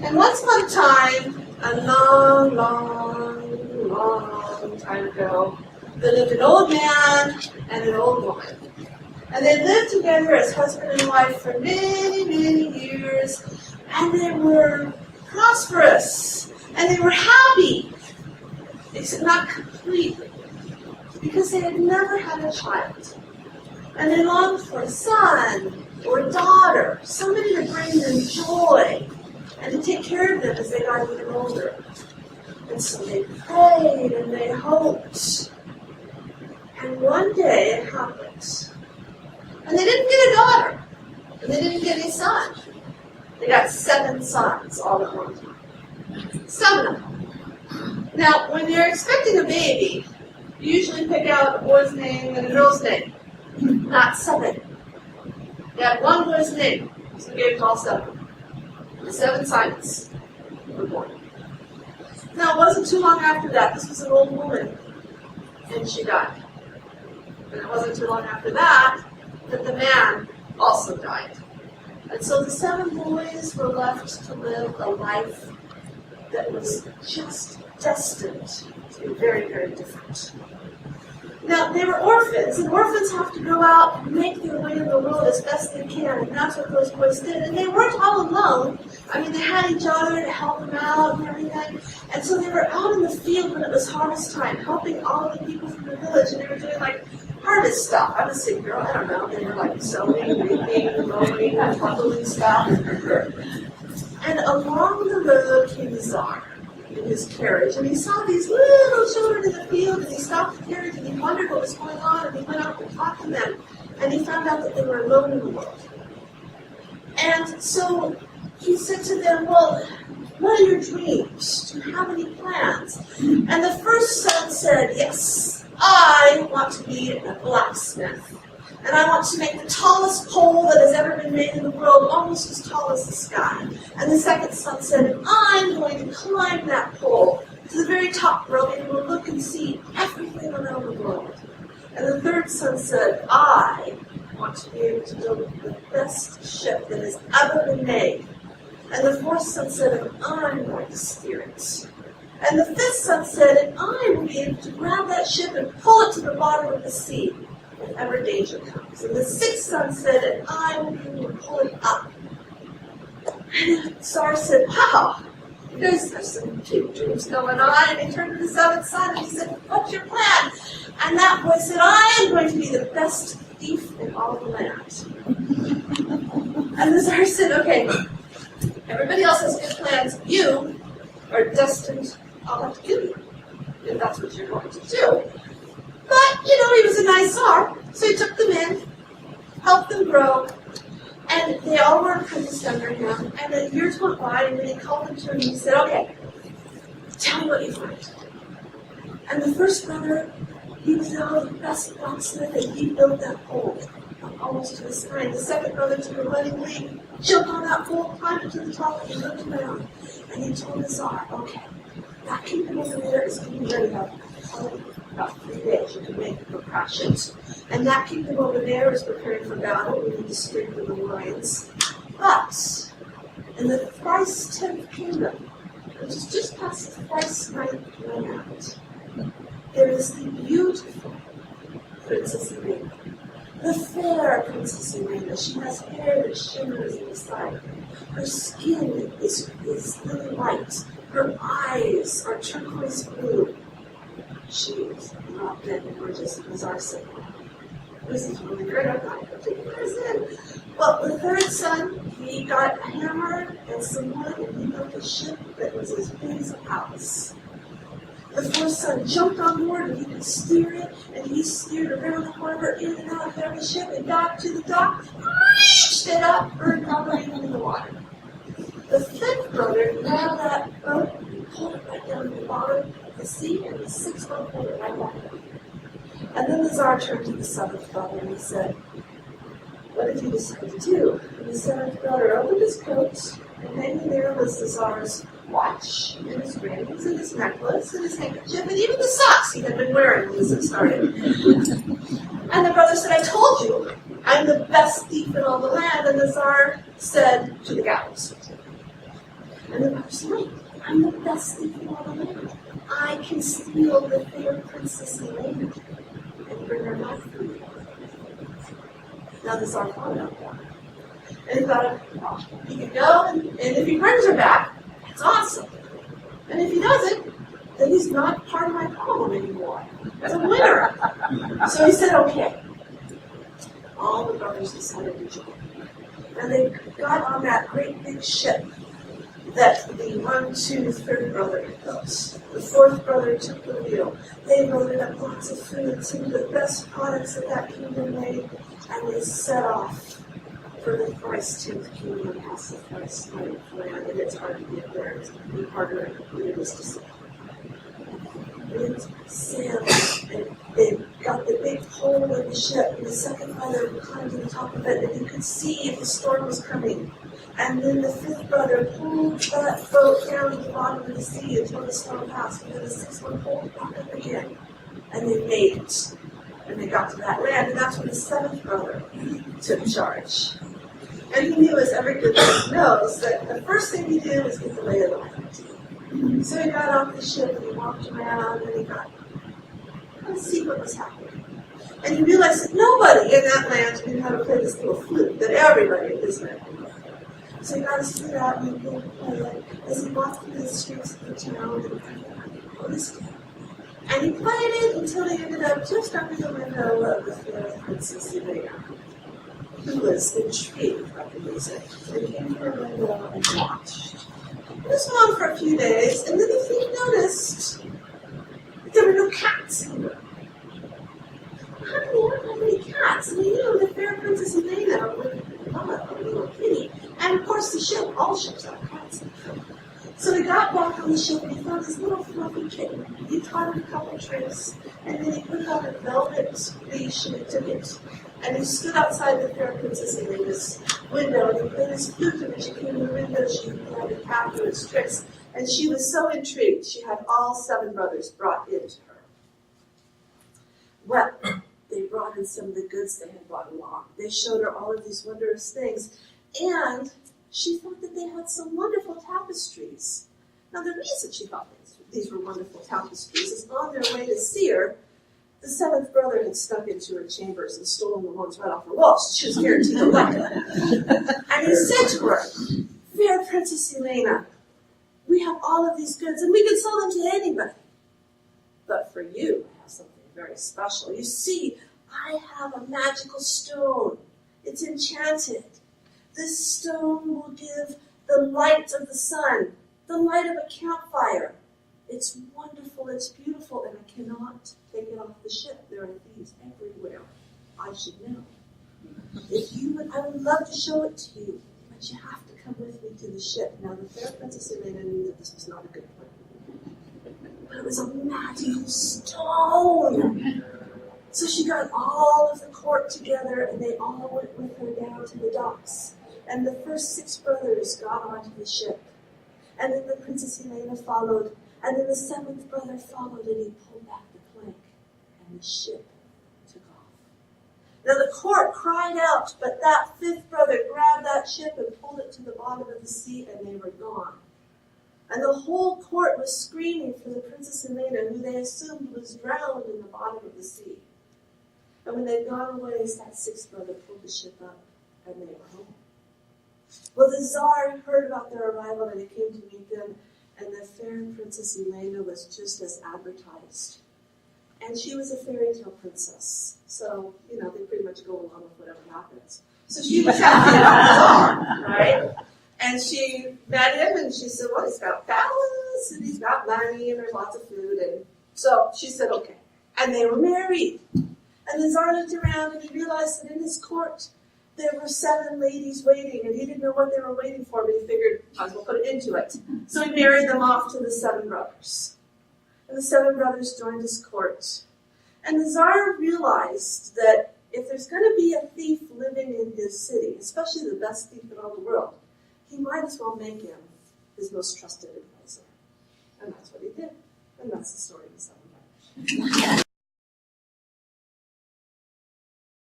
And once upon a time, a long, long, long time ago, there lived an old man and an old woman. And they lived together as husband and wife for many, many years. And they were prosperous. And they were happy. Except not completely. Because they had never had a child. And they longed for a son or a daughter, somebody to bring them joy and to take care of them as they got even older. And so they prayed and they hoped. And one day it happened. And they didn't get a daughter. And they didn't get a son. They got 7 sons all at one time. 7 of them. Now, when you're expecting a baby, you usually pick out a boy's name and a girl's name. Not 7. They had one boy's name, so we gave it all 7. The 7 sons were born. Now, it wasn't too long after that. This was an old woman, and she died. And it wasn't too long after that the man also died. And so the 7 boys were left to live a life that was just destined to be very, very different. Now, they were orphans, and orphans have to go out and make their way in the world as best they can, and that's what those boys did. And they weren't all alone. I mean, they had each other to help them out and everything. And so they were out in the field when it was harvest time, helping all the people from the village, and they were doing, like, harvest stuff. I'm a sick girl, I don't know. They were, like, sewing, reaping, mowing, buckling stuff. And along the road came the Tsar in his carriage, and he saw these little children in the field, and he stopped the carriage, and he wondered what was going on, and he went out and talked to them, and he found out that they were alone in the world. And so he said to them, well, what are your dreams? Do you have any plans? And the first son said, yes, I want to be a blacksmith. And I want to make the tallest pole that has ever been made in the world, almost as tall as the sky. And the second son said, I'm going to climb that pole to the very top where I'll be able to look and see everything around the world. And the third son said, I want to be able to build the best ship that has ever been made. And the fourth son said, and I'm going to steer it. And the fifth son said, and I will be able to grab that ship and pull it to the bottom of the sea whenever danger comes. And the sixth son said, and I will be able to pull it up. And the Tsar said, wow, you guys have some cute dreams going on. And he turned to the seventh son and he said, what's your plan? And that boy said, I am going to be the best thief in all the land. And the Tsar said, okay, everybody else has good plans. You are destined, I'll have to kill you, if that's what you're going to do. But, he was a nice Tsar, so he took them in, helped them grow, and they all were apprenticed under him. And then years went by, and then he called them to him and he said, okay, tell me what you find. And the first brother, he was now the best blacksmith, and he built that pole almost to the sky. And the second brother took a running leap, jumped on that pole, climbed it to the top, and he looked around. And he told the Tsar, okay, that kingdom over there is getting ready up. About 3 days, you can make it for crashes. And that kingdom over there is preparing for battle. We need to strengthen the alliance. But in the thrice 10th kingdom, which is just past the thrice 9th land, there is the beautiful Princess Irina. The fair Princess Irina. She has hair that shimmers in the sun. Her skin is lily white. Her eyes are turquoise blue. She is not dead and gorgeous, as our said. This is really great. I'm not going to take this in. Well, the third son, he got a hammer and some wood, and he built a ship that was as big as a palace. The fourth son jumped on board, and he could steer it, and he steered around the harbor, in and out of every ship, and got to the dock, reached it up, burned all right in the water. The fifth brother nailed that boat and pulled it right down to the bottom of the sea, and the sixth one pulled it right back up. And then the Tsar turned to the seventh brother and he said, what did you decide to do? And the seventh brother opened his coat, and hanging there was the Tsar's watch, and his rings, and his necklace, and his handkerchief, and even the socks he had been wearing when this started. And the brother said, I told you, I'm the best thief in all the land. And the Tsar said, to the gallows. And the brother said, "No, I'm the best thief in all the land. I can steal the fair Princess Elena and bring her back for you." Now the Tsar thought about that. And he thought, well, he could go, and if he brings her back, it's awesome. And if he doesn't, then he's not part of my problem anymore. It's a winner. So he said, okay. All the brothers decided to join. And they got on that great big ship that the 1, 2, 3rd brother built. The 4th brother took the wheel. They loaded up lots of food, some of the best products that kingdom made, and they set off for the Christ-10th kingdom, past the Christ-9th land, and it's hard to get there. It's harder than it is to sail. It sailed, and they got the big hole in the ship, and the 2nd brother climbed to the top of it, and he could see if the storm was coming. And then the 5th brother pulled that boat down to the bottom of the sea until the storm passed, and then the 6th one pulled it back up again. And they made it. And they got to that land, and that's when the 7th brother took charge. And he knew, as every good man knows, that the first thing he did was get the lay of the land. So he got off the ship, and he walked around, and he got to see what was happening. And he realized that nobody in that land knew how to play this little flute, that everybody in his land knew. So he got his flute out, and he began to play it as he walked through the streets of the town, and noticed it. And he played it until he ended up just under the window of the fair Princess Elena, who was intrigued by the music, and came to her window and watched. This went on for a few days, and then he noticed that there were no cats in the room. How come there aren't any cats? And he knew the fair Princess Elena would love a little kitty. And of course the ship, all ships have cats in them. So he got back on the ship and he found this little fluffy kitten. He taught it a couple tricks, and then he put it on a velvet leash and he took it. And he stood outside the fair Princess Elena's window, and he played his flute, and when she came to the window, she began to tap her his tricks. And she was so intrigued, she had all 7 brothers brought in to her. Well, they brought in some of the goods they had brought along. They showed her all of these wondrous things, and she thought that they had some wonderful tapestries. Now, the reason she thought these were wonderful tapestries is on their way to see her, the 7th brother had snuck into her chambers and stolen the ones right off her walls. She was guaranteed to like it. And he said to her, "Fair Princess Elena, we have all of these goods, and we can sell them to anybody. But for you, I have something very special. You see, I have a magical stone. It's enchanted. This stone will give the light of the sun, the light of a campfire. It's wonderful, it's beautiful, and I cannot take it off the ship. There are thieves everywhere. I should know. If you would, I would love to show it to you, but you have to come with me to the ship." Now, the fair Princess Elena knew that this was not a good plan. But it was a magical stone. So she got all of the court together, and they all went with her down to the docks. And the first 6 brothers got onto the ship. And then the Princess Elena followed. And then the 7th brother followed, and he pulled back the plank, and the ship took off. Now the court cried out, but that 5th brother grabbed that ship and pulled it to the bottom of the sea, and they were gone. And the whole court was screaming for the Princess Elena, who they assumed was drowned in the bottom of the sea. And when they'd gone away, that 6th brother pulled the ship up, and they were home. Well, the Tsar heard about their arrival, and he came to meet them, and the fair Princess Elena was just as advertised. And she was a fairy tale princess. So, they pretty much go along with whatever happens. So she was happy about the Tsar, right? And she met him, and she said, well, he's got a palace, and he's got money, and there's lots of food. And so she said, okay. And they were married. And the Tsar looked around, and he realized that in his court, there were 7 ladies waiting, and he didn't know what they were waiting for, but he figured, might as well put it into it. So he married them off to the 7 brothers. And the 7 brothers joined his court. And the Tsar realized that if there's going to be a thief living in his city, especially the best thief in all the world, he might as well make him his most trusted advisor. And that's what he did. And that's the story of the 7 brothers.